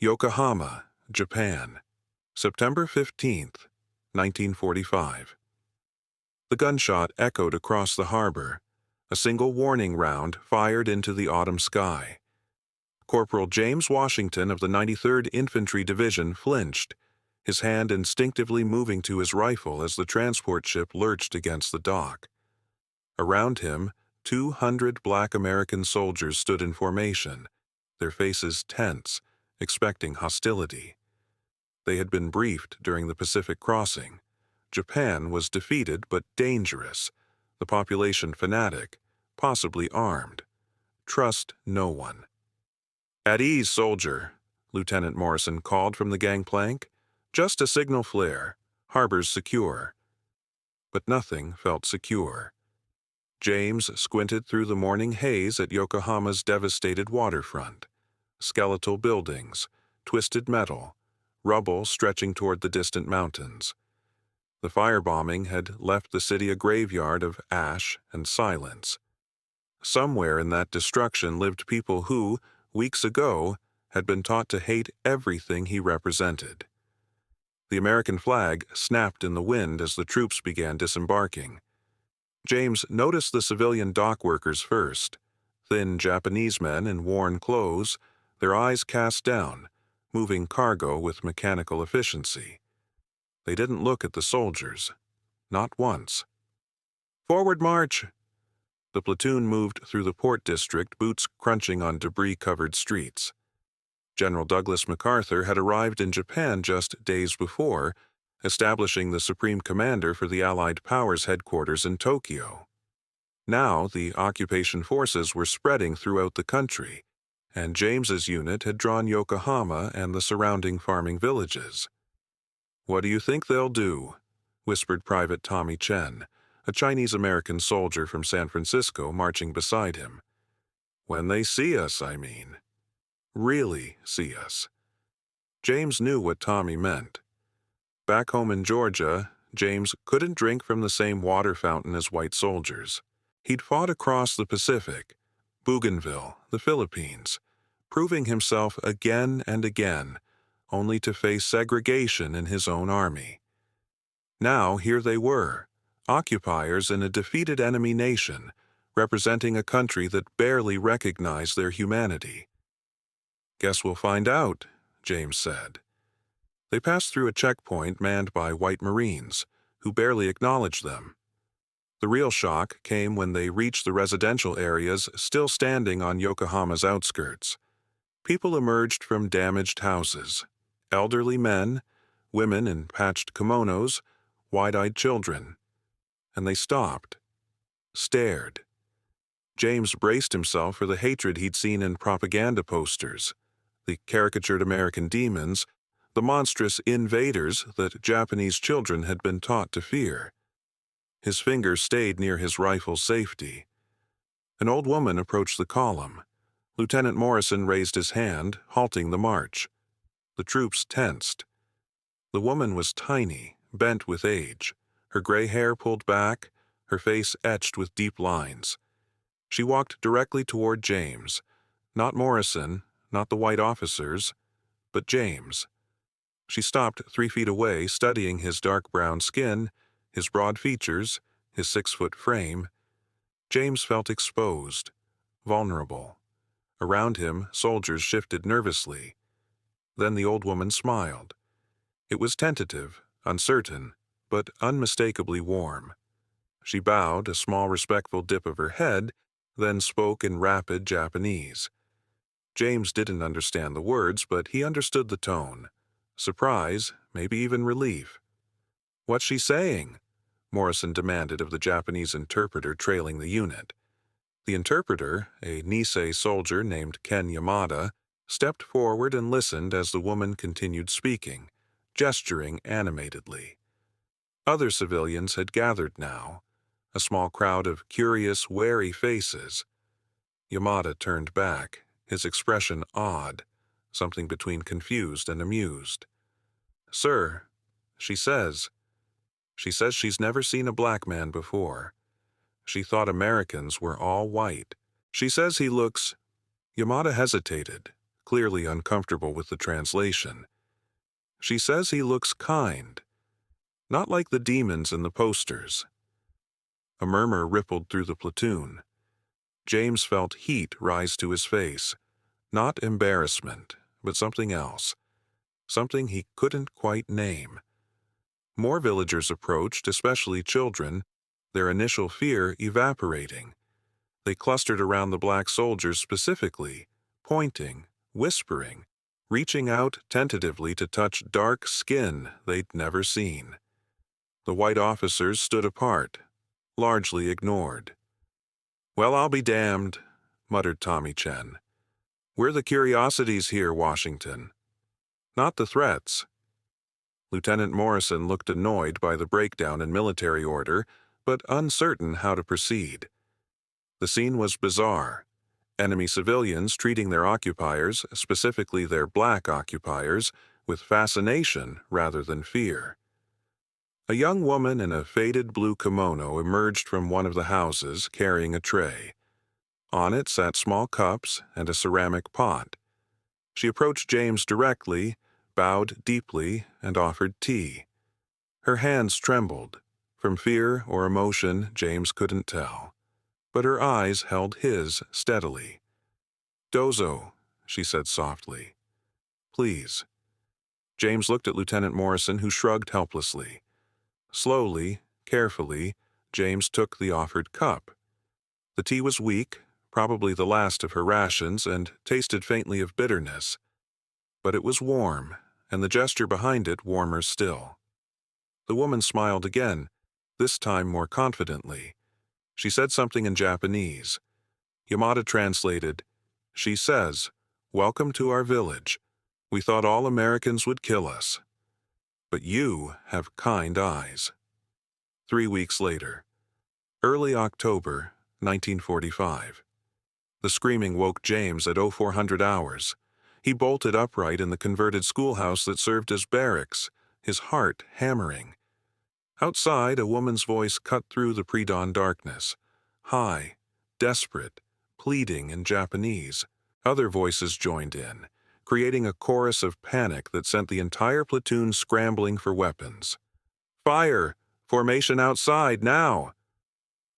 Yokohama, Japan, September 15th, 1945. The gunshot echoed across the harbor, a single warning round fired into the autumn sky. Corporal James Washington of the 93rd Infantry Division flinched, his hand instinctively moving to his rifle as the transport ship lurched against the dock. Around him, 200 black American soldiers stood in formation, their faces tense, expecting hostility. They had been briefed during the Pacific crossing. Japan was defeated but dangerous, the population fanatic, possibly armed. Trust no one. "At ease, soldier," Lieutenant Morrison called from the gangplank. "Just a signal flare. Harbor's secure." But nothing felt secure. James squinted through the morning haze at Yokohama's devastated waterfront. Skeletal buildings, twisted metal, rubble stretching toward the distant mountains. The firebombing had left the city a graveyard of ash and silence. Somewhere in that destruction lived people who, weeks ago, had been taught to hate everything he represented. The American flag snapped in the wind as the troops began disembarking. James noticed the civilian dock workers first, thin Japanese men in worn clothes, their eyes cast down, moving cargo with mechanical efficiency. They didn't look at the soldiers, not once. "Forward march!" The platoon moved through the port district, boots crunching on debris-covered streets. General Douglas MacArthur had arrived in Japan just days before, establishing the Supreme Commander for the Allied Powers headquarters in Tokyo. Now the occupation forces were spreading throughout the country, and James's unit had drawn Yokohama and the surrounding farming villages. "What do you think they'll do?" whispered Private Tommy Chen, a Chinese-American soldier from San Francisco marching beside him. "When they see us, I mean. Really see us." James knew what Tommy meant. Back home in Georgia, James couldn't drink from the same water fountain as white soldiers. He'd fought across the Pacific, Bougainville, the Philippines, proving himself again and again, only to face segregation in his own army. Now here they were, occupiers in a defeated enemy nation, representing a country that barely recognized their humanity. "Guess we'll find out," James said. They passed through a checkpoint manned by white Marines, who barely acknowledged them. The real shock came when they reached the residential areas still standing on Yokohama's outskirts. People emerged from damaged houses. Elderly men, women in patched kimonos, wide-eyed children. And they stopped. Stared. James braced himself for the hatred he'd seen in propaganda posters. The caricatured American demons, the monstrous invaders that Japanese children had been taught to fear. His finger stayed near his rifle's safety. An old woman approached the column. Lieutenant Morrison raised his hand, halting the march. The troops tensed. The woman was tiny, bent with age, her gray hair pulled back, her face etched with deep lines. She walked directly toward James, not Morrison, not the white officers, but James. She stopped 3 feet away, studying his dark brown skin, his broad features, his 6-foot frame. James felt exposed, vulnerable. Around him, soldiers shifted nervously. Then the old woman smiled. It was tentative, uncertain, but unmistakably warm. She bowed, a small respectful dip of her head, then spoke in rapid Japanese. James didn't understand the words, but he understood the tone. Surprise, maybe even relief. "What's she saying?" Morrison demanded of the Japanese interpreter trailing the unit. The interpreter, a Nisei soldier named Ken Yamada, stepped forward and listened as the woman continued speaking, gesturing animatedly. Other civilians had gathered now, a small crowd of curious, wary faces. Yamada turned back, his expression odd, something between confused and amused. "Sir, she says she's never seen a black man before. She thought Americans were all white. She says he looks—" Yamada hesitated, clearly uncomfortable with the translation. She says he looks kind, not like the demons in the posters. A murmur rippled through the platoon. James felt heat rise to his face, not embarrassment, but something else, something he couldn't quite name. More villagers approached, especially children, their initial fear evaporating. They clustered around the black soldiers specifically, pointing, whispering, reaching out tentatively to touch dark skin they'd never seen. The white officers stood apart, largely ignored. "Well, I'll be damned," muttered Tommy Chen. "We're the curiosities here, Washington, not the threats." Lieutenant Morrison looked annoyed by the breakdown in military order, but uncertain how to proceed. The scene was bizarre. Enemy civilians treating their occupiers, specifically their black occupiers, with fascination rather than fear. A young woman in a faded blue kimono emerged from one of the houses carrying a tray. On it sat small cups and a ceramic pot. She approached James directly, bowed deeply, and offered tea. Her hands trembled. From fear or emotion, James couldn't tell. But her eyes held his steadily. "Dozo," she said softly. "Please." James looked at Lieutenant Morrison, who shrugged helplessly. Slowly, carefully, James took the offered cup. The tea was weak, probably the last of her rations, and tasted faintly of bitterness. But it was warm, and the gesture behind it warmer still. The woman smiled again, this time more confidently. She said something in Japanese. Yamada translated, "She says, 'Welcome to our village. We thought all Americans would kill us. But you have kind eyes.'" 3 weeks later. Early October, 1945. The screaming woke James at 0400 hours. He bolted upright in the converted schoolhouse that served as barracks, his heart hammering. Outside, a woman's voice cut through the pre-dawn darkness. High, desperate, pleading in Japanese. Other voices joined in, creating a chorus of panic that sent the entire platoon scrambling for weapons. "Fire! Formation outside, now!"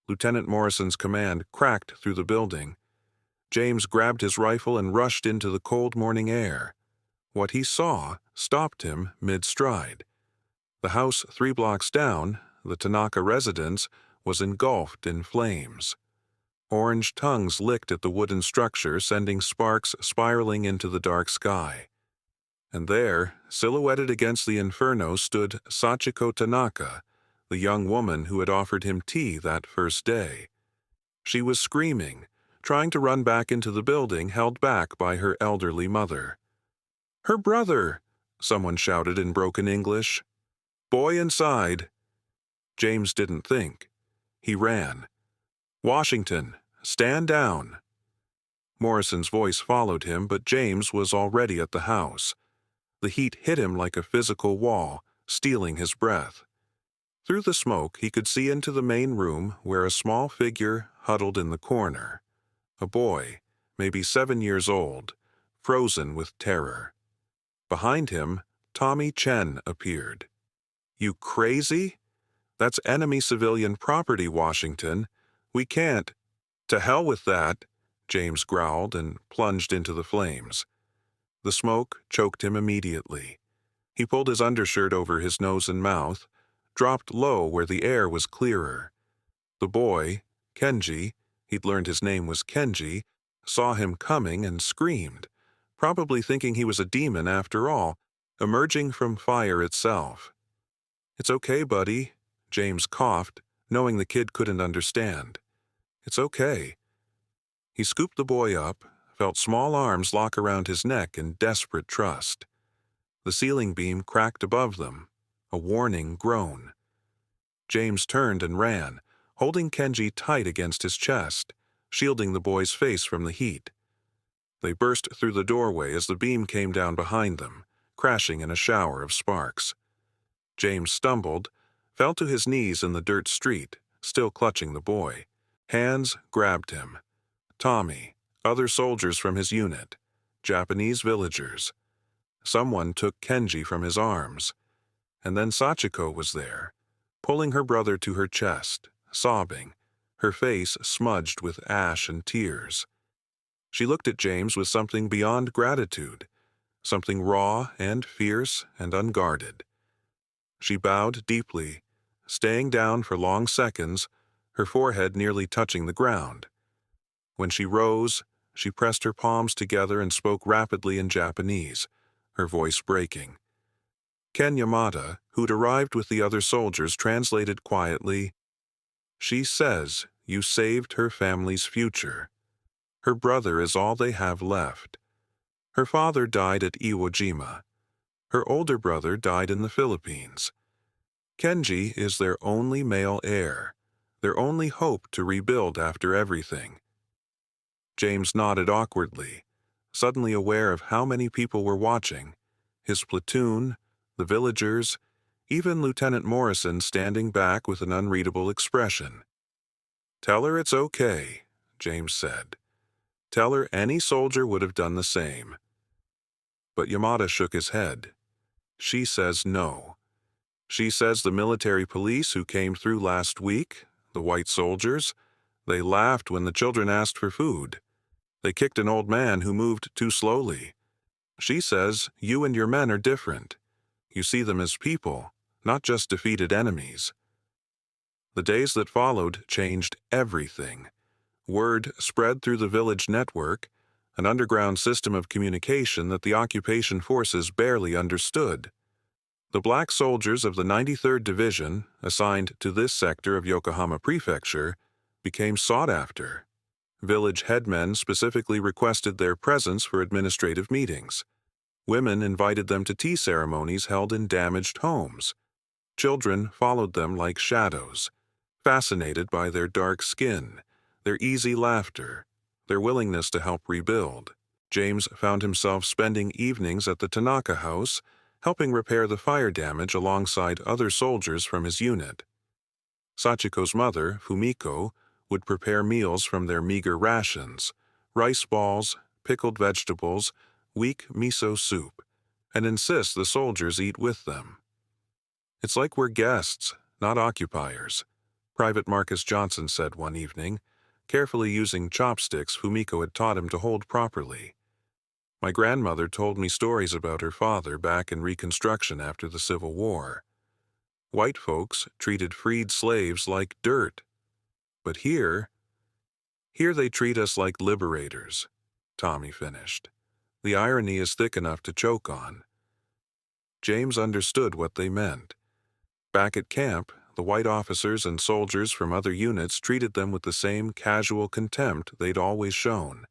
Lieutenant Morrison's command cracked through the building. James grabbed his rifle and rushed into the cold morning air. What he saw stopped him mid-stride. The house 3 blocks down, the Tanaka residence, was engulfed in flames. Orange tongues licked at the wooden structure, sending sparks spiraling into the dark sky. And there, silhouetted against the inferno, stood Sachiko Tanaka, the young woman who had offered him tea that first day. She was screaming, trying to run back into the building, held back by her elderly mother. "Her brother!" someone shouted in broken English. "Boy inside!" James didn't think. He ran. "Washington, stand down!" Morrison's voice followed him, but James was already at the house. The heat hit him like a physical wall, stealing his breath. Through the smoke, he could see into the main room where a small figure huddled in the corner. A boy, maybe 7 years old, frozen with terror. Behind him, Tommy Chen appeared. "You crazy? That's enemy civilian property, Washington. We can't." "To hell with that," James growled and plunged into the flames. The smoke choked him immediately. He pulled his undershirt over his nose and mouth, dropped low where the air was clearer. The boy, Kenji, he'd learned his name was Kenji, saw him coming and screamed, probably thinking he was a demon after all, emerging from fire itself. "It's okay, buddy," James coughed, knowing the kid couldn't understand. "It's okay." He scooped the boy up, felt small arms lock around his neck in desperate trust. The ceiling beam cracked above them, a warning groan. James turned and ran, holding Kenji tight against his chest, shielding the boy's face from the heat. They burst through the doorway as the beam came down behind them, crashing in a shower of sparks. James stumbled, fell to his knees in the dirt street, still clutching the boy. Hands grabbed him. Tommy, other soldiers from his unit. Japanese villagers. Someone took Kenji from his arms. And then Sachiko was there, pulling her brother to her chest, sobbing, her face smudged with ash and tears. She looked at James with something beyond gratitude, something raw and fierce and unguarded. She bowed deeply, staying down for long seconds, her forehead nearly touching the ground. When she rose, she pressed her palms together and spoke rapidly in Japanese, her voice breaking. Ken Yamada, who'd arrived with the other soldiers, translated quietly, "She says you saved her family's future. Her brother is all they have left. Her father died at Iwo Jima. Her older brother died in the Philippines. Kenji is their only male heir, their only hope to rebuild after everything." James nodded awkwardly, suddenly aware of how many people were watching, his platoon, the villagers, even Lieutenant Morrison standing back with an unreadable expression. "Tell her it's okay," James said. "Tell her any soldier would have done the same." But Yamada shook his head. "She says no. She says the military police who came through last week, the white soldiers, they laughed when the children asked for food. They kicked an old man who moved too slowly. She says you and your men are different. You see them as people, not just defeated enemies." The days that followed changed everything. Word spread through the village network, an underground system of communication that the occupation forces barely understood. The black soldiers of the 93rd Division, assigned to this sector of Yokohama Prefecture, became sought after. Village headmen specifically requested their presence for administrative meetings. Women invited them to tea ceremonies held in damaged homes. Children followed them like shadows, fascinated by their dark skin, their easy laughter, their willingness to help rebuild. James found himself spending evenings at the Tanaka house, helping repair the fire damage alongside other soldiers from his unit. Sachiko's mother, Fumiko, would prepare meals from their meager rations, rice balls, pickled vegetables, weak miso soup, and insist the soldiers eat with them. "It's like we're guests, not occupiers," Private Marcus Johnson said one evening, carefully using chopsticks Fumiko had taught him to hold properly. "My grandmother told me stories about her father back in Reconstruction after the Civil War. White folks treated freed slaves like dirt. But here they treat us like liberators," Tommy finished. The irony is thick enough to choke on. James understood what they meant. Back at camp, the white officers and soldiers from other units treated them with the same casual contempt they'd always shown.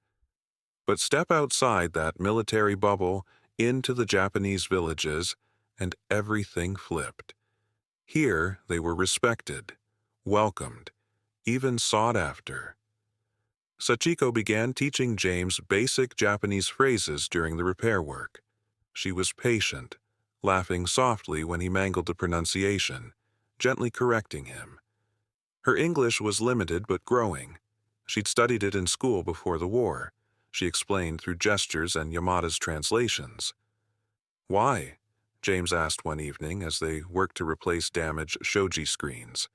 But step outside that military bubble into the Japanese villages, and everything flipped. Here they were respected, welcomed, even sought after. Sachiko began teaching James basic Japanese phrases during the repair work. She was patient, laughing softly when he mangled the pronunciation, gently correcting him. Her English was limited but growing. She'd studied it in school before the war, she explained through gestures and Yamada's translations. "Why?" James asked one evening as they worked to replace damaged shoji screens.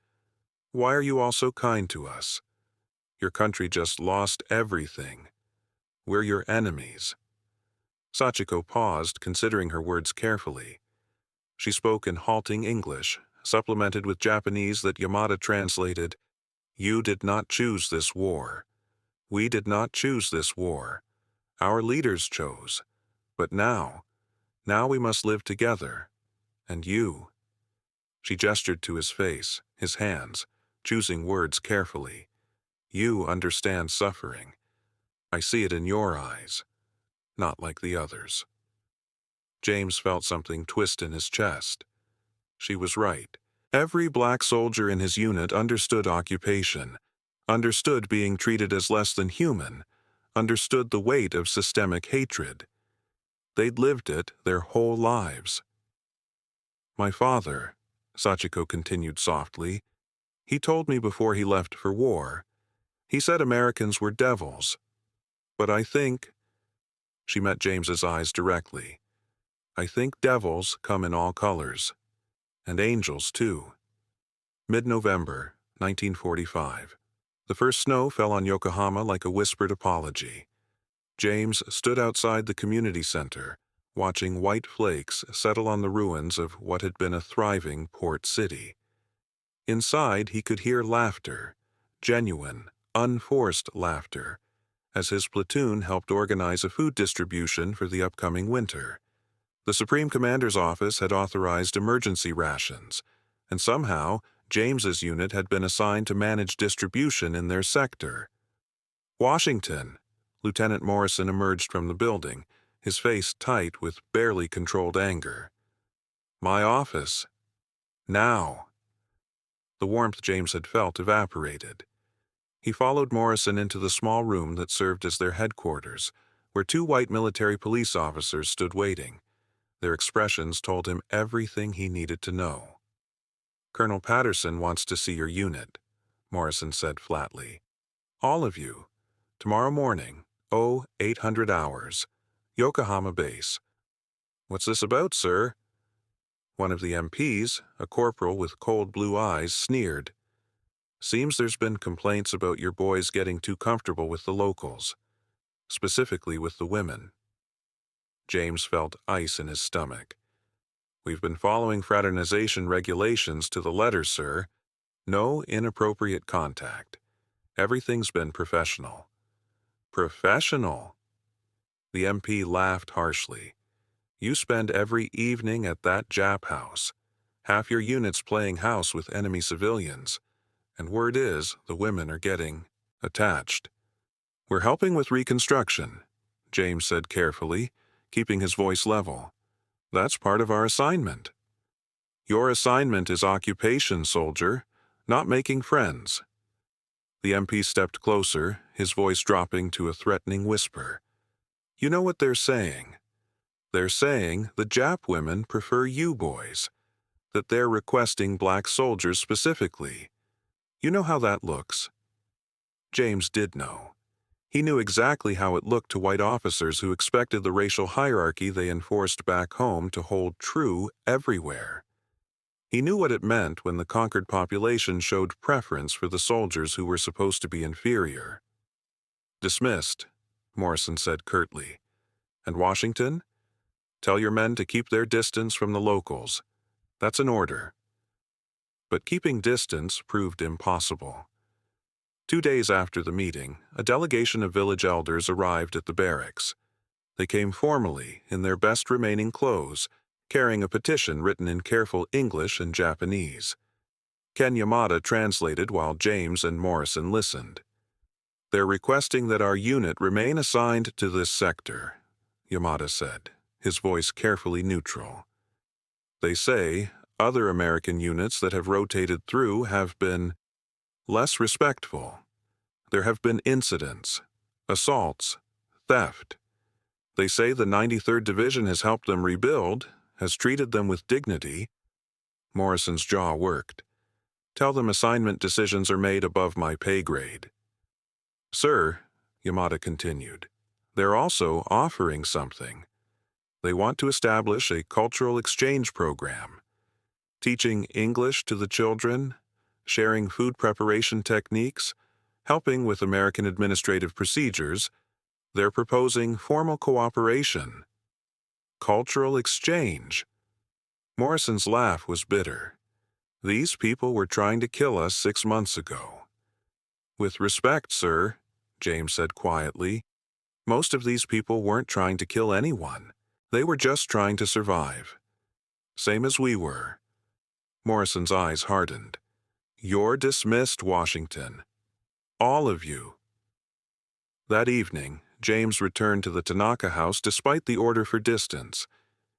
"Why are you all so kind to us? Your country just lost everything. We're your enemies." Sachiko paused, considering her words carefully. She spoke in halting English, supplemented with Japanese that Yamada translated, "You did not choose this war. We did not choose this war. Our leaders chose. But now we must live together. And you." She gestured to his face, his hands, choosing words carefully. "You understand suffering. I see it in your eyes. Not like the others." James felt something twist in his chest. She was right. Every black soldier in his unit understood occupation, understood being treated as less than human, understood the weight of systemic hatred. They'd lived it their whole lives. "My father," Sachiko continued softly, "he told me before he left for war. He said Americans were devils. But I think..." She met James's eyes directly. "I think devils come in all colors. And angels, too." Mid-November, 1945. The first snow fell on Yokohama like a whispered apology. James stood outside the community center, watching white flakes settle on the ruins of what had been a thriving port city. Inside, he could hear laughter, genuine, unforced laughter, as his platoon helped organize a food distribution for the upcoming winter. The Supreme Commander's office had authorized emergency rations, and somehow James's unit had been assigned to manage distribution in their sector. "Washington," Lieutenant Morrison emerged from the building, his face tight with barely controlled anger. "My office. Now." The warmth James had felt evaporated. He followed Morrison into the small room that served as their headquarters, where two white military police officers stood waiting. Their expressions told him everything he needed to know. "Colonel Patterson wants to see your unit," Morrison said flatly. "All of you. Tomorrow morning, 0800 hours, Yokohama base." "What's this about, sir?" One of the MPs, a corporal with cold blue eyes, sneered. "Seems there's been complaints about your boys getting too comfortable with the locals, specifically with the women." James felt ice in his stomach. "We've been following fraternization regulations to the letter, sir. No inappropriate contact. Everything's been professional." "Professional?" The MP laughed harshly. "You spend every evening at that Jap house. Half your unit's playing house with enemy civilians. And word is, the women are getting attached." "We're helping with reconstruction," James said carefully, keeping his voice level. "That's part of our assignment." "Your assignment is occupation, soldier, not making friends." The MP stepped closer, his voice dropping to a threatening whisper. "You know what they're saying? They're saying the Jap women prefer you boys, that they're requesting black soldiers specifically. You know how that looks." James did know. He knew exactly how it looked to white officers who expected the racial hierarchy they enforced back home to hold true everywhere. He knew what it meant when the conquered population showed preference for the soldiers who were supposed to be inferior. "Dismissed," Morrison said curtly. "And Washington? Tell your men to keep their distance from the locals. That's an order." But keeping distance proved impossible. 2 days after the meeting, a delegation of village elders arrived at the barracks. They came formally, in their best remaining clothes, carrying a petition written in careful English and Japanese. Ken Yamada translated while James and Morrison listened. "They're requesting that our unit remain assigned to this sector," Yamada said, his voice carefully neutral. "They say other American units that have rotated through have been less respectful. There have been incidents, assaults, theft. They say the 93rd Division has helped them rebuild, has treated them with dignity." Morrison's jaw worked. "Tell them assignment decisions are made above my pay grade." "Sir," Yamada continued, "they're also offering something. They want to establish a cultural exchange program, teaching English to the children, sharing food preparation techniques, helping with American administrative procedures. They're proposing formal cooperation." Cultural exchange. Morrison's laugh was bitter. "These people were trying to kill us 6 months ago." "With respect, sir," James said quietly, "most of these people weren't trying to kill anyone. They were just trying to survive. Same as we were." Morrison's eyes hardened. "You're dismissed, Washington. All of you." That evening, James returned to the Tanaka house despite the order for distance.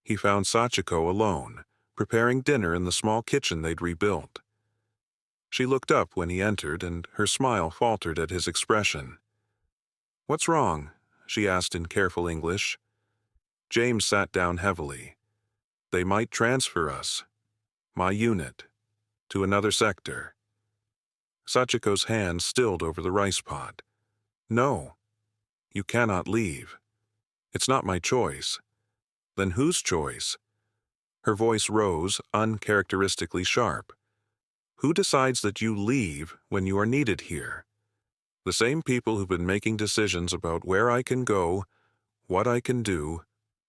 He found Sachiko alone, preparing dinner in the small kitchen they'd rebuilt. She looked up when he entered, and her smile faltered at his expression. "What's wrong?" she asked in careful English. James sat down heavily. "They might transfer us, my unit, to another sector." Sachiko's hand stilled over the rice pot. "No, you cannot leave." It's not my choice. Then whose choice? Her voice rose, uncharacteristically sharp. Who decides that you leave when you are needed here? The same people who've been making decisions about where I can go, what I can do,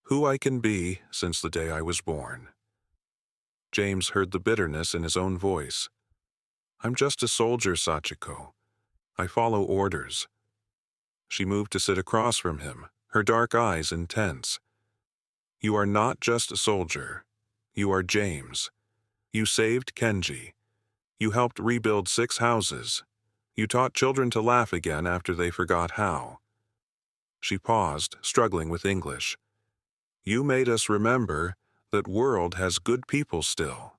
who I can be since the day I was born. James heard the bitterness in his own voice. I'm just a soldier, Sachiko. I follow orders. She moved to sit across from him, her dark eyes intense. You are not just a soldier. You are James. You saved Kenji. You helped rebuild 6 houses. You taught children to laugh again after they forgot how. She paused, struggling with English. You made us remember that world has good people still.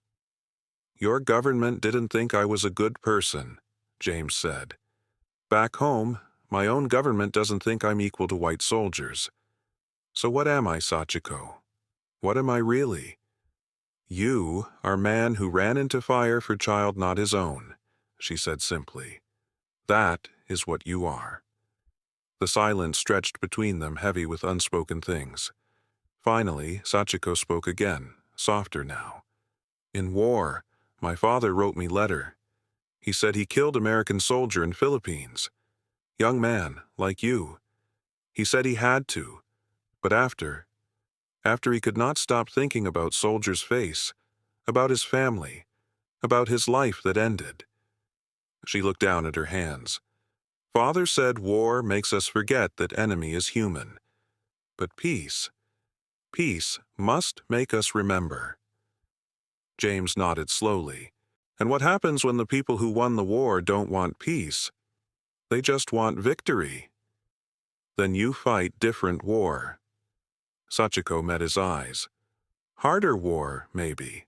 Your government didn't think I was a good person, James said. Back home, my own government doesn't think I'm equal to white soldiers. So what am I, Sachiko? What am I really? You are man who ran into fire for child not his own, she said simply. That is what you are. The silence stretched between them, heavy with unspoken things. Finally, Sachiko spoke again, softer now. In war, my father wrote me letter. He said he killed American soldier in Philippines. Young man, like you. He said he had to. But after he could not stop thinking about soldier's face, about his family, about his life that ended. She looked down at her hands. Father said war makes us forget that enemy is human. But peace must make us remember. James nodded slowly. And what happens when the people who won the war don't want peace? They just want victory. Then you fight different war. Sachiko met his eyes. Harder war, maybe.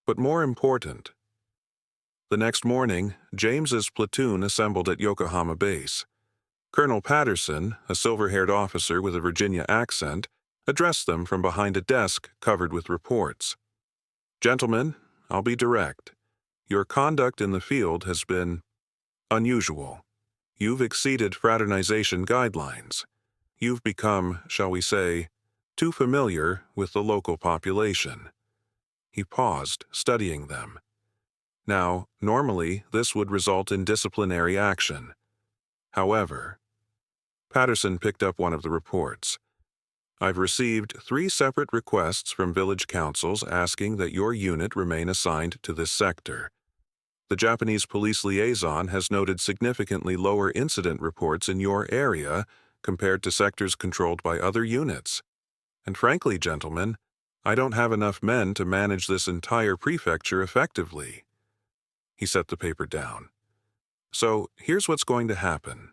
But more important. The next morning, James's platoon assembled at Yokohama base. Colonel Patterson, a silver-haired officer with a Virginia accent, addressed them from behind a desk covered with reports. Gentlemen, I'll be direct. Your conduct in the field has been unusual. You've exceeded fraternization guidelines. You've become, shall we say, too familiar with the local population. He paused, studying them. Now, normally, this would result in disciplinary action. However, Patterson picked up one of the reports. I've received 3 separate requests from village councils asking that your unit remain assigned to this sector. The Japanese police liaison has noted significantly lower incident reports in your area compared to sectors controlled by other units. And frankly, gentlemen, I don't have enough men to manage this entire prefecture effectively. He set the paper down. So, here's what's going to happen.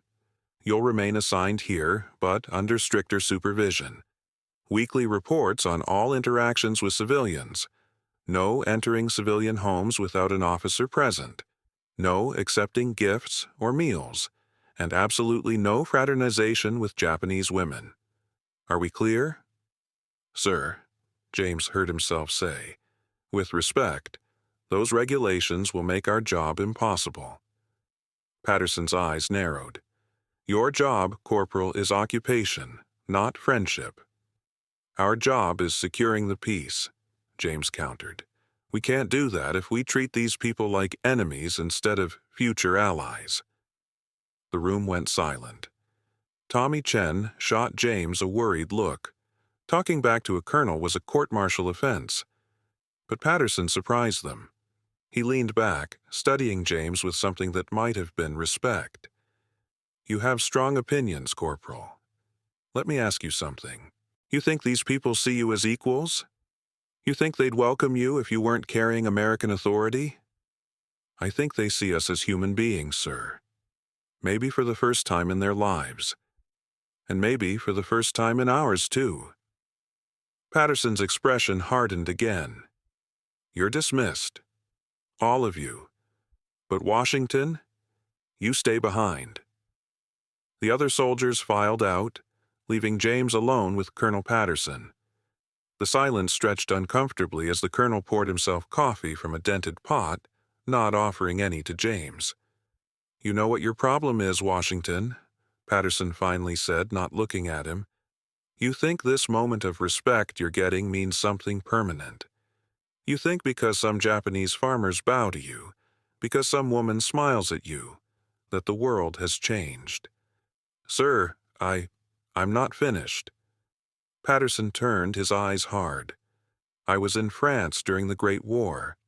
You'll remain assigned here, but under stricter supervision. Weekly reports on all interactions with civilians. No entering civilian homes without an officer present. No accepting gifts or meals. And absolutely no fraternization with Japanese women. Are we clear? Sir, James heard himself say, with respect, those regulations will make our job impossible. Patterson's eyes narrowed. Your job, Corporal, is occupation, not friendship. Our job is securing the peace, James countered. We can't do that if we treat these people like enemies instead of future allies. The room went silent. Tommy Chen shot James a worried look. Talking back to a colonel was a court-martial offense. But Patterson surprised them. He leaned back, studying James with something that might have been respect. You have strong opinions, Corporal. Let me ask you something. You think these people see you as equals? You think they'd welcome you if you weren't carrying American authority? I think they see us as human beings, sir. Maybe for the first time in their lives. And maybe for the first time in ours, too. Patterson's expression hardened again. You're dismissed. All of you. But Washington, you stay behind. The other soldiers filed out, leaving James alone with Colonel Patterson. The silence stretched uncomfortably as the colonel poured himself coffee from a dented pot, not offering any to James. You know what your problem is, Washington, Patterson finally said, not looking at him. You think this moment of respect you're getting means something permanent. You think because some Japanese farmers bow to you, because some woman smiles at you, that the world has changed. Sir, I'm not finished. Patterson turned, his eyes hard. I was in France during the Great War,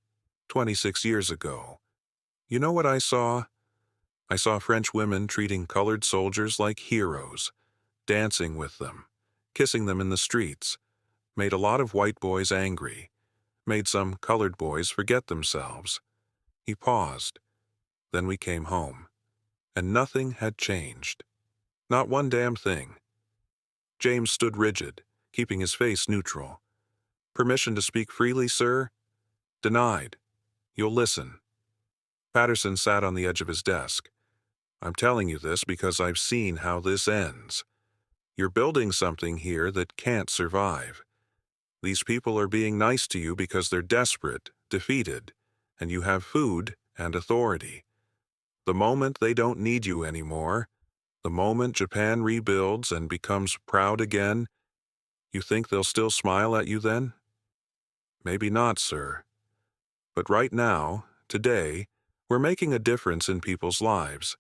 26 years ago. You know what I saw? I saw French women treating colored soldiers like heroes, dancing with them, kissing them in the streets, made a lot of white boys angry, made some colored boys forget themselves. He paused. Then we came home, and nothing had changed. Not one damn thing. James stood rigid, keeping his face neutral. Permission to speak freely, sir? Denied. You'll listen. Patterson sat on the edge of his desk. I'm telling you this because I've seen how this ends. You're building something here that can't survive. These people are being nice to you because they're desperate, defeated, and you have food and authority. The moment they don't need you anymore, the moment Japan rebuilds and becomes proud again, you think they'll still smile at you then? Maybe not, sir. But right now, today, we're making a difference in people's lives.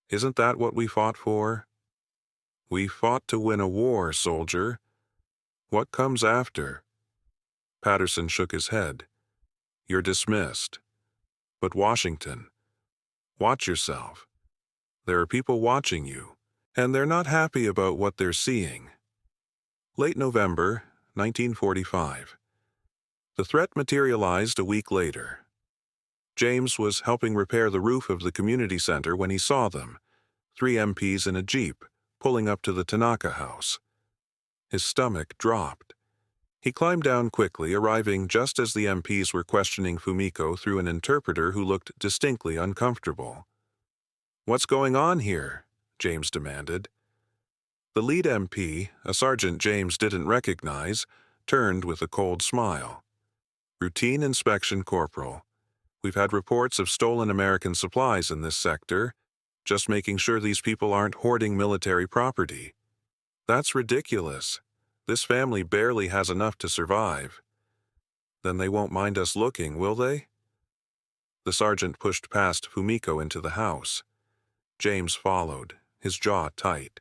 Isn't that what we fought for? We fought to win a war, soldier. What comes after? Patterson shook his head. You're dismissed. But Washington, watch yourself. There are people watching you, and they're not happy about what they're seeing. Late November, 1945. The threat materialized a week later. James was helping repair the roof of the community center when he saw them, 3 MPs in a jeep, pulling up to the Tanaka house. His stomach dropped. He climbed down quickly, arriving just as the MPs were questioning Fumiko through an interpreter who looked distinctly uncomfortable. What's going on here? James demanded. The lead MP, a sergeant James didn't recognize, turned with a cold smile. Routine inspection, Corporal. We've had reports of stolen American supplies in this sector, just making sure these people aren't hoarding military property. That's ridiculous. This family barely has enough to survive. Then they won't mind us looking, will they? The sergeant pushed past Fumiko into the house. James followed, his jaw tight.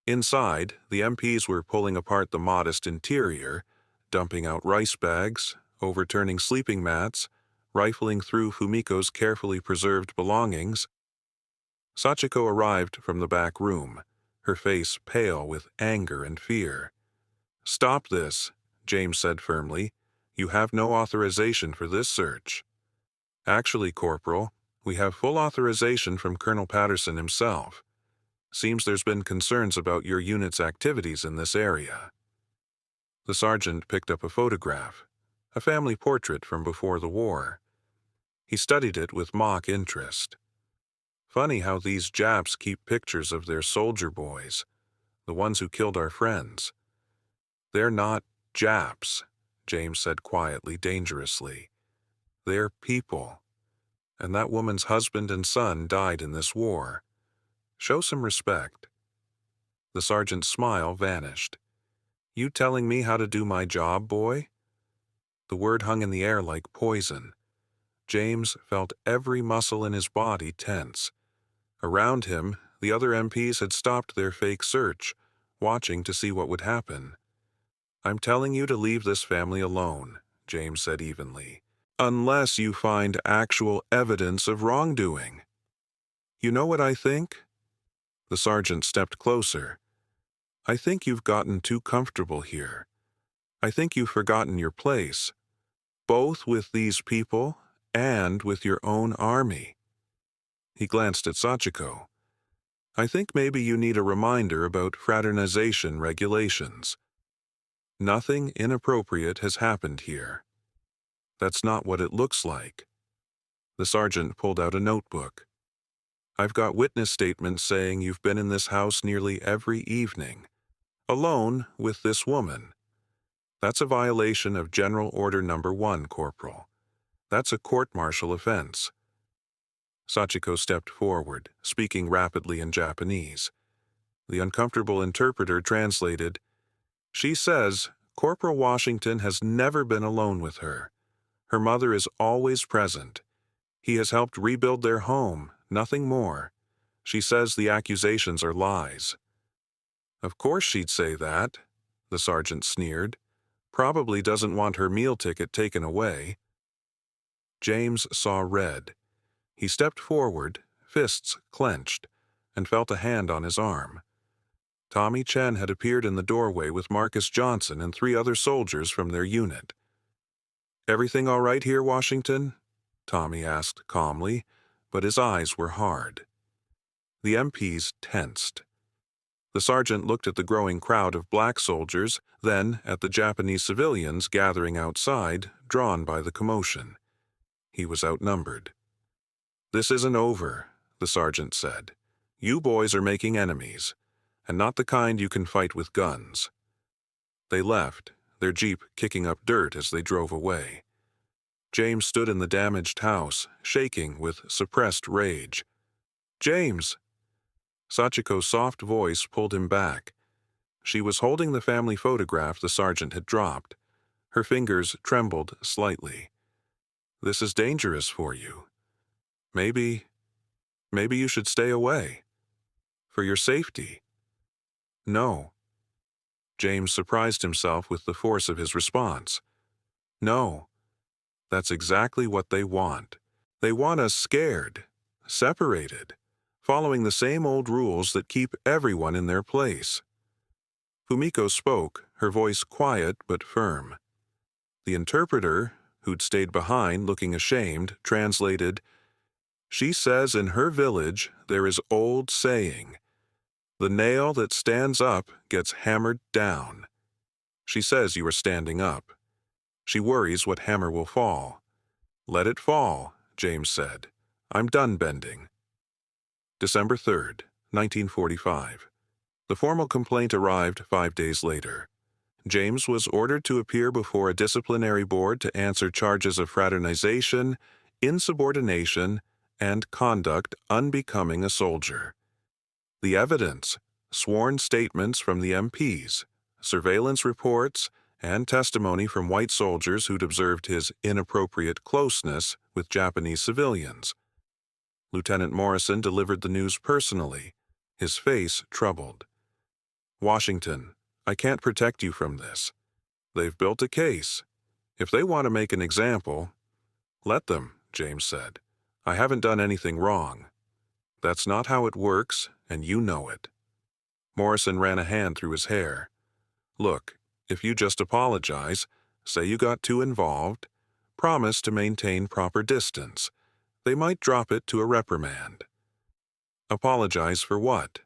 Inside, the MPs were pulling apart the modest interior, dumping out rice bags, overturning sleeping mats, rifling through Fumiko's carefully preserved belongings. Sachiko arrived from the back room, her face pale with anger and fear. Stop this, James said firmly. You have no authorization for this search. Actually, Corporal, we have full authorization from Colonel Patterson himself. Seems there's been concerns about your unit's activities in this area. The sergeant picked up a photograph, a family portrait from before the war. He studied it with mock interest. Funny how these Japs keep pictures of their soldier boys, the ones who killed our friends. They're not Japs, James said quietly, dangerously. They're people. And that woman's husband and son died in this war. Show some respect. The sergeant's smile vanished. You telling me how to do my job, boy? The word hung in the air like poison. James felt every muscle in his body tense. Around him, the other MPs had stopped their fake search, watching to see what would happen. I'm telling you to leave this family alone, James said evenly, unless you find actual evidence of wrongdoing. You know what I think? The sergeant stepped closer. I think you've gotten too comfortable here. I think you've forgotten your place, both with these people and with your own army. He glanced at Sachiko. I think maybe you need a reminder about fraternization regulations. Nothing inappropriate has happened here. That's not what it looks like. The sergeant pulled out a notebook. I've got witness statements saying you've been in this house nearly every evening, alone with this woman. That's a violation of General Order Number 1, Corporal. That's a court-martial offense. Sachiko stepped forward, speaking rapidly in Japanese. The uncomfortable interpreter translated, She says Corporal Washington has never been alone with her. Her mother is always present. He has helped rebuild their home, nothing more. She says the accusations are lies." "Of course she'd say that," the sergeant sneered. "Probably doesn't want her meal ticket taken away." James saw red. He stepped forward, fists clenched, and felt a hand on his arm. Tommy Chen had appeared in the doorway with Marcus Johnson and 3 other soldiers from their unit. "Everything all right here, Washington?" Tommy asked calmly, but his eyes were hard. The MPs tensed. The sergeant looked at the growing crowd of black soldiers, then at the Japanese civilians gathering outside, drawn by the commotion. He was outnumbered. "This isn't over," the sergeant said. "You boys are making enemies, and not the kind you can fight with guns." They left, their jeep kicking up dirt as they drove away. James stood in the damaged house, shaking with suppressed rage. "James!" Sachiko's soft voice pulled him back. She was holding the family photograph the sergeant had dropped. Her fingers trembled slightly. "This is dangerous for you. Maybe you should stay away. For your safety." "No." James surprised himself with the force of his response. "No. That's exactly what they want. They want us scared, separated, following the same old rules that keep everyone in their place." Fumiko spoke, her voice quiet but firm. The interpreter, who'd stayed behind looking ashamed, translated, "She says in her village there is old saying, 'The nail that stands up gets hammered down.' She says you are standing up. She worries what hammer will fall." "Let it fall," James said. "I'm done bending." December 3rd, 1945. The formal complaint arrived 5 days later. James was ordered to appear before a disciplinary board to answer charges of fraternization, insubordination, and conduct unbecoming a soldier. The evidence: sworn statements from the MPs, surveillance reports, and testimony from white soldiers who'd observed his inappropriate closeness with Japanese civilians. Lieutenant Morrison delivered the news personally, his face troubled. "Washington, I can't protect you from this. They've built a case. If they want to make an example, let them," James said. "I haven't done anything wrong. That's not how it works, and you know it." Morrison ran a hand through his hair. "Look, if you just apologize, say you got too involved, promise to maintain proper distance, they might drop it to a reprimand." "Apologize for what?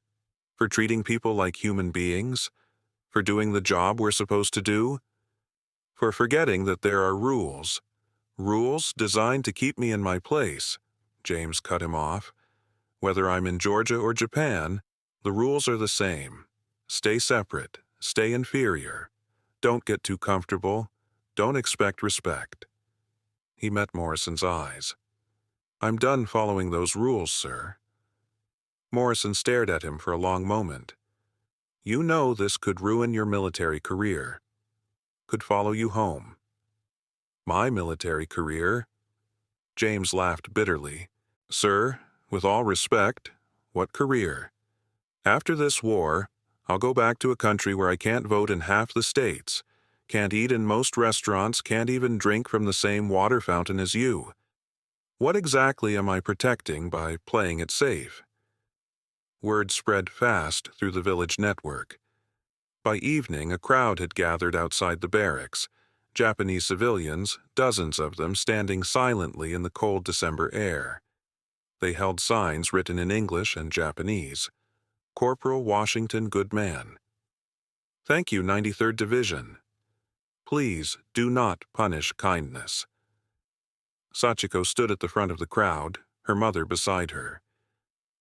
For treating people like human beings? For doing the job we're supposed to do? For forgetting that there are rules. Rules designed to keep me in my place," James cut him off. "Whether I'm in Georgia or Japan, the rules are the same. Stay separate, stay inferior. Don't get too comfortable. Don't expect respect." He met Morrison's eyes. "I'm done following those rules, sir." Morrison stared at him for a long moment. "You know this could ruin your military career. Could follow you home." "My military career?" James laughed bitterly. "Sir, with all respect, what career? After this war, I'll go back to a country where I can't vote in half the states, can't eat in most restaurants, can't even drink from the same water fountain as you. What exactly am I protecting by playing it safe?" Word spread fast through the village network. By evening, a crowd had gathered outside the barracks, Japanese civilians, dozens of them standing silently in the cold December air. They held signs written in English and Japanese. "Corporal Washington, good man." "Thank you, 93rd Division." "Please do not punish kindness." Sachiko stood at the front of the crowd, her mother beside her.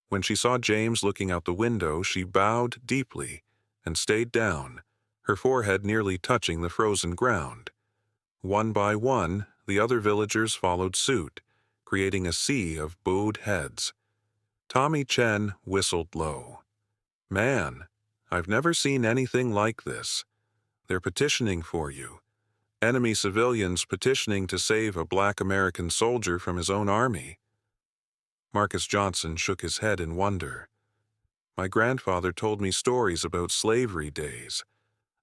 When she saw James looking out the window, she bowed deeply and stayed down, her forehead nearly touching the frozen ground. One by one, the other villagers followed suit, creating a sea of bowed heads. Tommy Chen whistled low. "Man, I've never seen anything like this. They're petitioning for you. Enemy civilians petitioning to save a black American soldier from his own army." Marcus Johnson shook his head in wonder. "My grandfather told me stories about slavery days,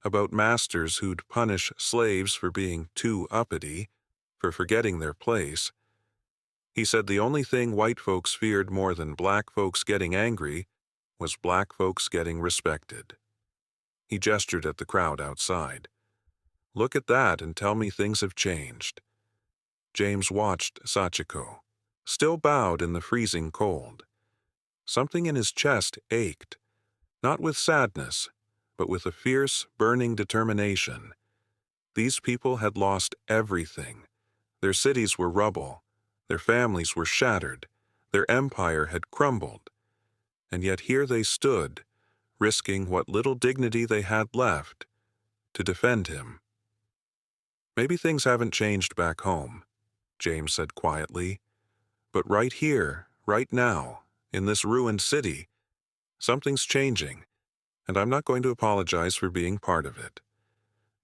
about masters who'd punish slaves for being too uppity, for forgetting their place. He said the only thing white folks feared more than black folks getting angry was black folks getting respected." He gestured at the crowd outside. "Look at that and tell me things have changed." James watched Sachiko, still bowed in the freezing cold. Something in his chest ached, not with sadness, but with a fierce, burning determination. These people had lost everything. Their cities were rubble. Their families were shattered. Their empire had crumbled. And yet here they stood, risking what little dignity they had left, to defend him. "Maybe things haven't changed back home," James said quietly. "But right here, right now, in this ruined city, something's changing, and I'm not going to apologize for being part of it."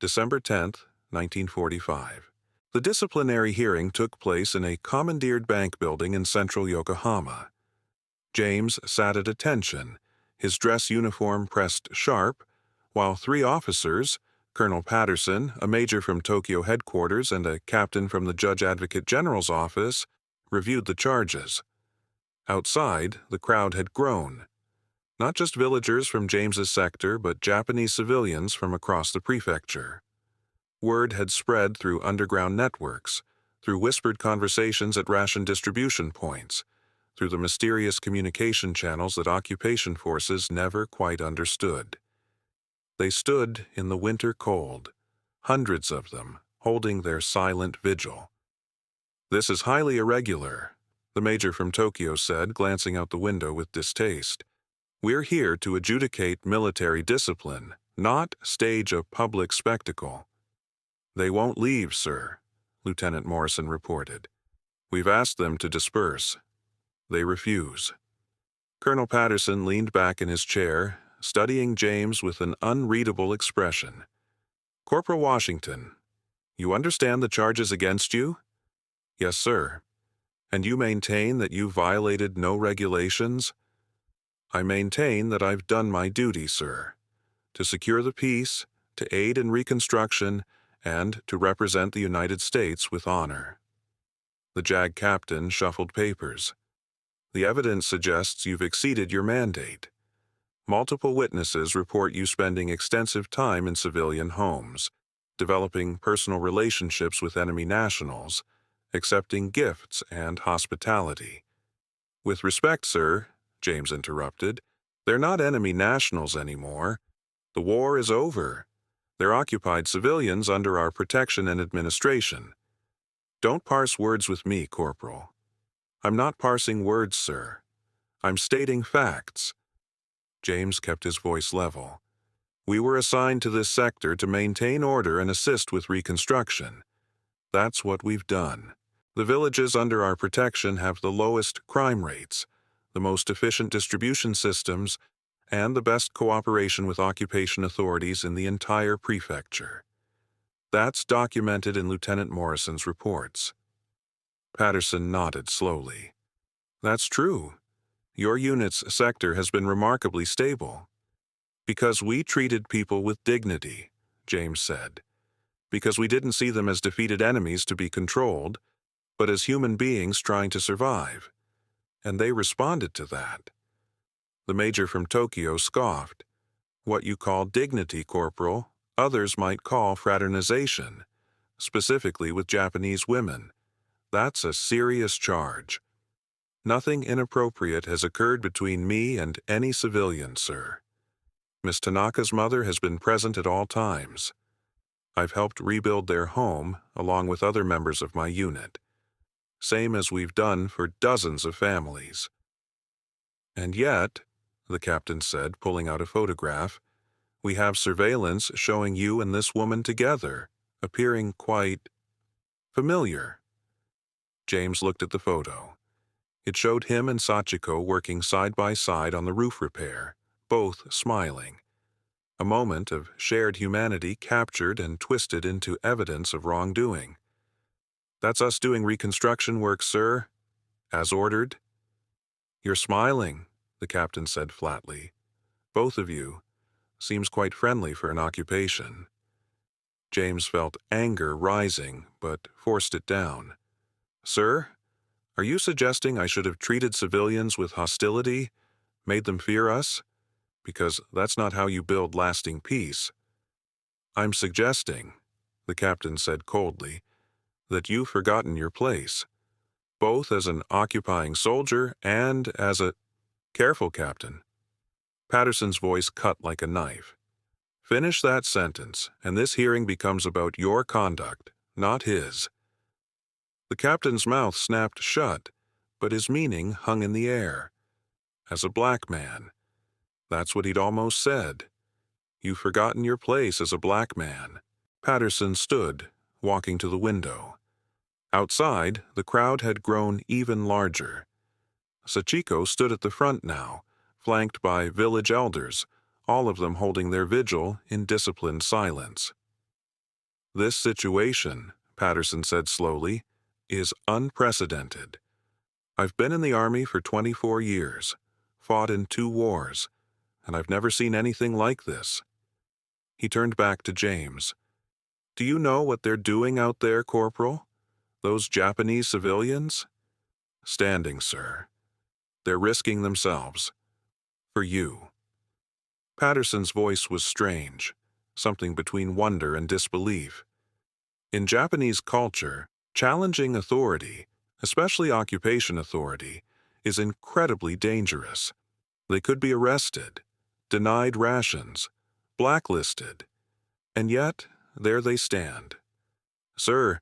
December 10th, 1945. The disciplinary hearing took place in a commandeered bank building in central Yokohama. James sat at attention, his dress uniform pressed sharp, while 3 officers, Colonel Patterson, a major from Tokyo headquarters, and a captain from the Judge Advocate General's office, reviewed the charges. Outside, the crowd had grown. Not just villagers from James's sector, but Japanese civilians from across the prefecture. Word had spread through underground networks, through whispered conversations at ration distribution points, through the mysterious communication channels that occupation forces never quite understood. They stood in the winter cold, hundreds of them, holding their silent vigil. "This is highly irregular," the major from Tokyo said, glancing out the window with distaste. "We're here to adjudicate military discipline, not stage a public spectacle." "They won't leave, sir," Lieutenant Morrison reported. "We've asked them to disperse. They refuse." Colonel Patterson leaned back in his chair, studying James with an unreadable expression. "Corporal Washington, you understand the charges against you?" "Yes, sir." "And you maintain that you violated no regulations?" "I maintain that I've done my duty, sir, to secure the peace, to aid in reconstruction, and to represent the United States with honor." The JAG captain shuffled papers. "The evidence suggests you've exceeded your mandate. Multiple witnesses report you spending extensive time in civilian homes, developing personal relationships with enemy nationals, accepting gifts and hospitality." "With respect, sir," James interrupted, "they're not enemy nationals anymore. The war is over. They're occupied civilians under our protection and administration. Don't parse words with me, Corporal." "I'm not parsing words, sir. I'm stating facts." James kept his voice level. "We were assigned to this sector to maintain order and assist with reconstruction. That's what we've done. The villages under our protection have the lowest crime rates, the most efficient distribution systems, and the best cooperation with occupation authorities in the entire prefecture. That's documented in Lieutenant Morrison's reports." Patterson nodded slowly. "That's true. Your unit's sector has been remarkably stable. Because we treated people with dignity," James said. "Because we didn't see them as defeated enemies to be controlled, but as human beings trying to survive. And they responded to that." The major from Tokyo scoffed. "What you call dignity, Corporal, others might call fraternization, specifically with Japanese women. That's a serious charge. Nothing inappropriate has occurred between me and any civilian, sir. Miss Tanaka's mother has been present at all times. I've helped rebuild their home along with other members of my unit, same as we've done for dozens of families." "And yet," the captain said, pulling out a photograph, "we have surveillance showing you and this woman together, appearing quite familiar." James looked at the photo. It showed him and Sachiko working side by side on the roof repair, both smiling. A moment of shared humanity captured and twisted into evidence of wrongdoing. "That's us doing reconstruction work, sir, as ordered." "You're smiling," the captain said flatly. "Both of you. Seems quite friendly for an occupation." James felt anger rising, but forced it down. "Sir, are you suggesting I should have treated civilians with hostility, made them fear us? Because that's not how you build lasting peace." "I'm suggesting," the captain said coldly, "that you've forgotten your place, both as an occupying soldier and as a—" "Careful, Captain." Patterson's voice cut like a knife. "Finish that sentence, and this hearing becomes about your conduct, not his." The captain's mouth snapped shut, but his meaning hung in the air. As a black man. That's what he'd almost said. "You've forgotten your place as a black man." Patterson stood, walking to the window. Outside, the crowd had grown even larger. Sachiko stood at the front now, flanked by village elders, all of them holding their vigil in disciplined silence. "This situation," Patterson said slowly, "is unprecedented. I've been in the Army for 24 years, fought in 2 wars, and I've never seen anything like this." He turned back to James. "Do you know what they're doing out there, Corporal? Those Japanese civilians?" "Standing, sir. They're risking themselves. For you." Patterson's voice was strange, something between wonder and disbelief. In Japanese culture, challenging authority, especially occupation authority, is incredibly dangerous. They could be arrested, denied rations, blacklisted, and yet there they stand. "Sir,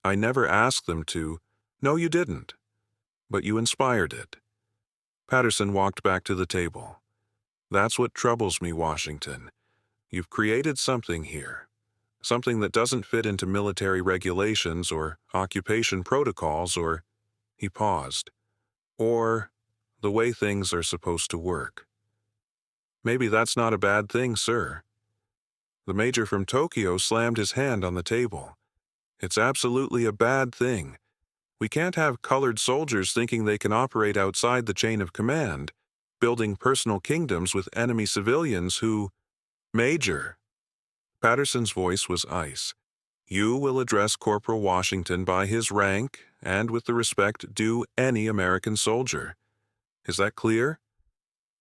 I never asked them to." "No, you didn't. But you inspired it." Patterson walked back to the table. "That's what troubles me, Washington. You've created something here. Something that doesn't fit into military regulations or occupation protocols or—" he paused, "or the way things are supposed to work." "Maybe that's not a bad thing, sir." The major from Tokyo slammed his hand on the table. "It's absolutely a bad thing. We can't have colored soldiers thinking they can operate outside the chain of command, building personal kingdoms with enemy civilians who—" "Major." Patterson's voice was ice. "You will address Corporal Washington by his rank and with the respect due any American soldier. Is that clear?"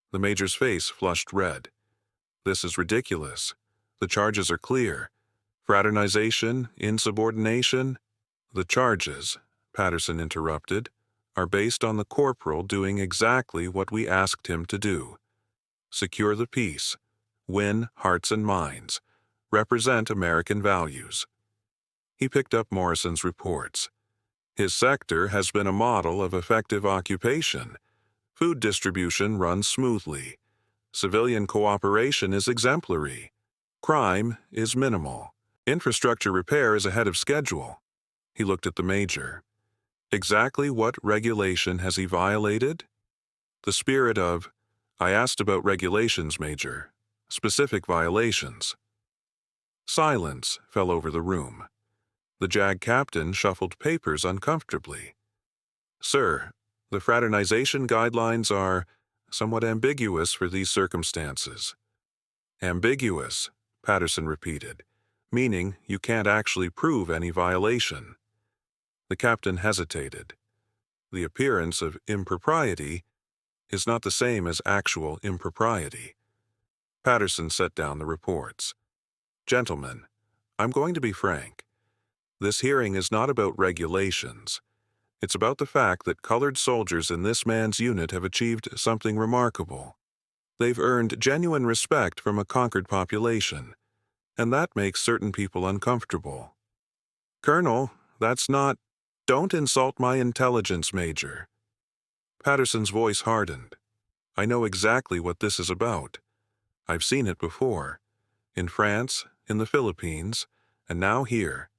The major's face flushed red. "This is ridiculous. The charges are clear. Fraternization, insubordination—" "The charges," Patterson interrupted, "are based on the corporal doing exactly what we asked him to do. Secure the peace, win hearts and minds, represent American values." He picked up Morrison's reports. "His sector has been a model of effective occupation. Food distribution runs smoothly. Civilian cooperation is exemplary. Crime is minimal. Infrastructure repair is ahead of schedule." He looked at the major. "Exactly what regulation has he violated?" The spirit of, "I asked about regulations, Major. Specific violations." Silence fell over the room. The JAG captain shuffled papers uncomfortably. "Sir, the fraternization guidelines are somewhat ambiguous for these circumstances." "Ambiguous," Patterson repeated, "meaning you can't actually prove any violation." The captain hesitated. The appearance of impropriety is not the same as actual impropriety. Patterson set down the reports. "Gentlemen, I'm going to be frank. This hearing is not about regulations. It's about the fact that colored soldiers in this man's unit have achieved something remarkable. They've earned genuine respect from a conquered population, and that makes certain people uncomfortable." "Colonel, that's not—" "Don't insult my intelligence, Major." Patterson's voice hardened. "I know exactly what this is about. I've seen it before. In France, in the Philippines, and now here.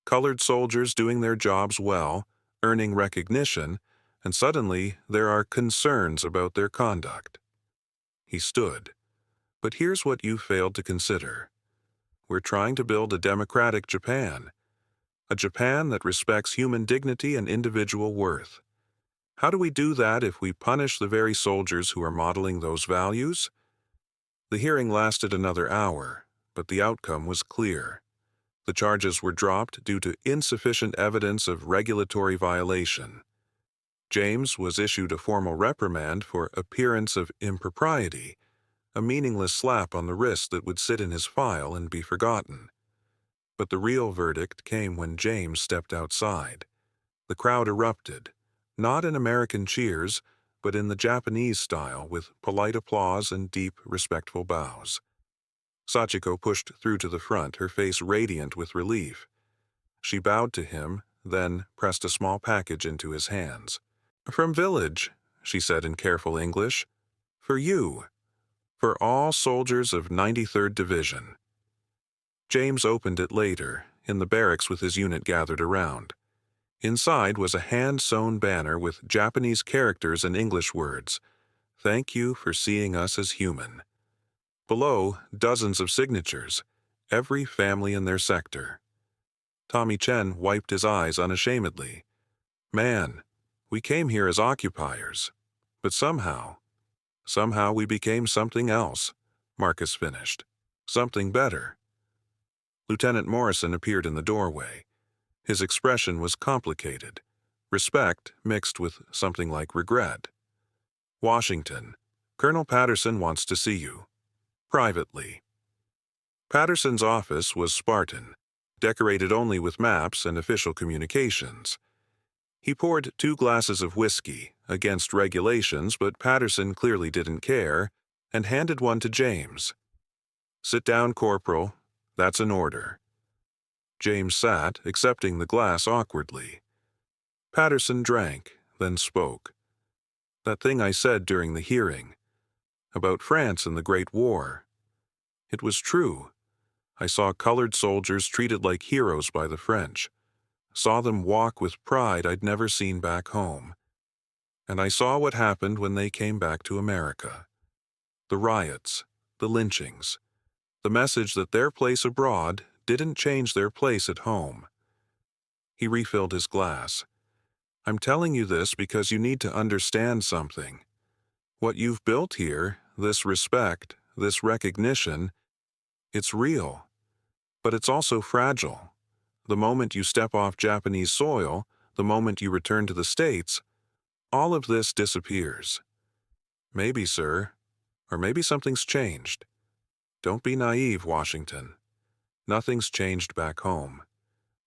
Colored soldiers doing their jobs well, earning recognition, and suddenly there are concerns about their conduct." He stood. But here's what you failed to consider. We're trying to build a democratic Japan, a Japan that respects human dignity and individual worth. How do we do that if we punish the very soldiers who are modeling those values? The hearing lasted another hour, but the outcome was clear. The charges were dropped due to insufficient evidence of regulatory violation. James was issued a formal reprimand for appearance of impropriety, a meaningless slap on the wrist that would sit in his file and be forgotten. But the real verdict came when James stepped outside. The crowd erupted, not in American cheers, but in the Japanese style, with polite applause and deep, respectful bows. Sachiko pushed through to the front, her face radiant with relief. She bowed to him, then pressed a small package into his hands. "From Village," she said in careful English. "For you. For all soldiers of 93rd Division." James opened it later, in the barracks with his unit gathered around. Inside was a hand-sewn banner with Japanese characters and English words. "Thank you for seeing us as human." Below, dozens of signatures, every family in their sector. Tommy Chen wiped his eyes unashamedly. "Man, we came here as occupiers, but somehow we became something else," Marcus finished. "Something better." Lieutenant Morrison appeared in the doorway. His expression was complicated, respect mixed with something like regret. "Washington, Colonel Patterson wants to see you. Privately." Patterson's office was Spartan, decorated only with maps and official communications. He poured 2 glasses of whiskey, against regulations, but Patterson clearly didn't care, and handed one to James. "Sit down, Corporal. That's an order." James sat, accepting the glass awkwardly. Patterson drank, then spoke. "That thing I said during the hearing, about France and the Great War. It was true. I saw colored soldiers treated like heroes by the French. Saw them walk with pride I'd never seen back home. And I saw what happened when they came back to America. The riots, the lynchings, the message that their place abroad didn't change their place at home." He refilled his glass. "I'm telling you this because you need to understand something. What you've built here, this respect, this recognition, it's real. But it's also fragile. The moment you step off Japanese soil, the moment you return to the States, all of this disappears. Maybe, sir, or maybe something's changed. Don't be naive, Washington. Nothing's changed back home.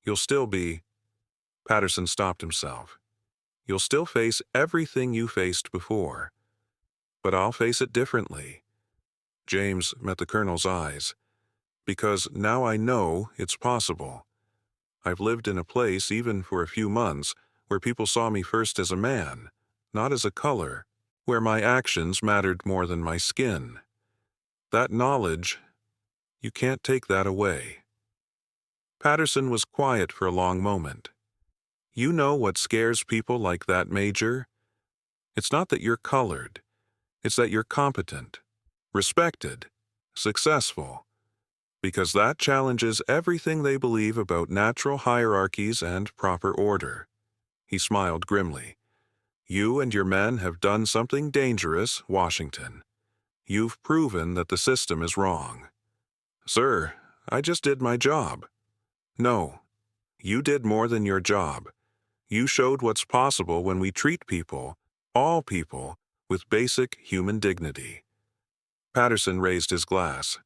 You'll still be—" Patterson stopped himself. "You'll still face everything you faced before. But I'll face it differently." James met the colonel's eyes. "Because now I know it's possible. I've lived in a place, even for a few months, where people saw me first as a man, not as a color, where my actions mattered more than my skin. That knowledge, you can't take that away." Patterson was quiet for a long moment. "You know what scares people like that, Major? It's not that you're colored. It's that you're competent, respected, successful. Because that challenges everything they believe about natural hierarchies and proper order." He smiled grimly. "You and your men have done something dangerous, Washington. You've proven that the system is wrong." "Sir, I just did my job." "No, you did more than your job. You showed what's possible when we treat people, all people, with basic human dignity." Patterson raised his glass.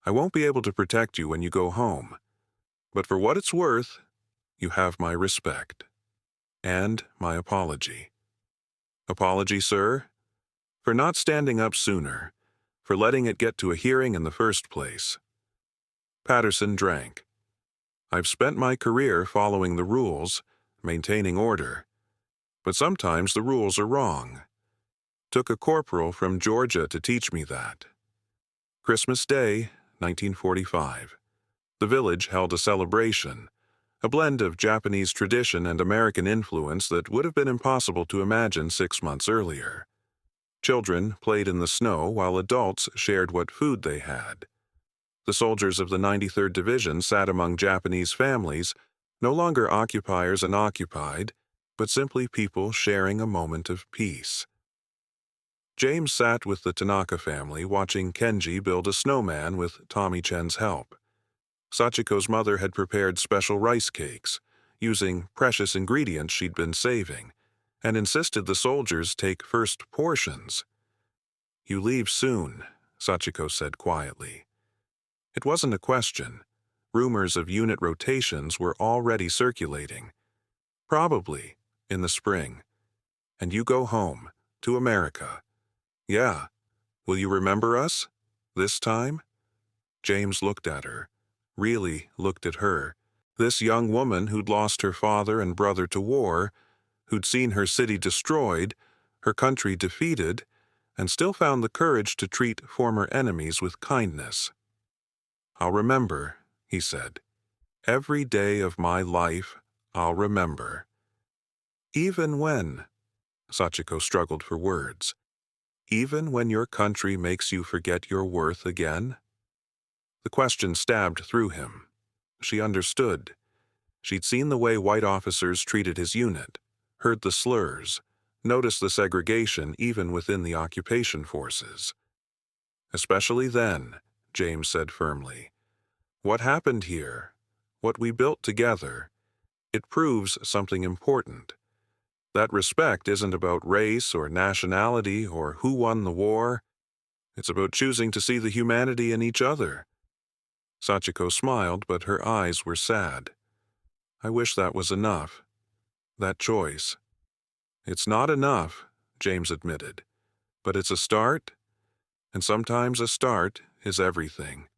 "I won't be able to protect you when you go home. But for what it's worth, you have my respect. And my apology." "Apology, sir? For not standing up sooner, for letting it get to a hearing in the first place." Patterson drank. "I've spent my career following the rules, maintaining order. But sometimes the rules are wrong. Took a corporal from Georgia to teach me that." Christmas Day, 1945. The village held a celebration, a blend of Japanese tradition and American influence that would have been impossible to imagine 6 months earlier. Children played in the snow while adults shared what food they had. The soldiers of the 93rd Division sat among Japanese families, no longer occupiers and occupied, but simply people sharing a moment of peace. James sat with the Tanaka family watching Kenji build a snowman with Tommy Chen's help. Sachiko's mother had prepared special rice cakes, using precious ingredients she'd been saving, and insisted the soldiers take first portions. "You leave soon," Sachiko said quietly. It wasn't a question. Rumors of unit rotations were already circulating. "Probably, in the spring. And you go home, to America." "Yeah. Will you remember us? This time?" James looked at her, really looked at her. This young woman who'd lost her father and brother to war, who'd seen her city destroyed, her country defeated, and still found the courage to treat former enemies with kindness. "I'll remember," he said. "Every day of my life, I'll remember." "Even when," Sachiko struggled for words, "even when your country makes you forget your worth again?" The question stabbed through him. She understood. She'd seen the way white officers treated his unit, heard the slurs, noticed the segregation even within the occupation forces. "Especially then," James said firmly. "What happened here, what we built together, it proves something important. That respect isn't about race or nationality or who won the war. It's about choosing to see the humanity in each other." Sachiko smiled, but her eyes were sad. "I wish that was enough. That choice." "It's not enough," James admitted. "But it's a start, and sometimes a start is everything."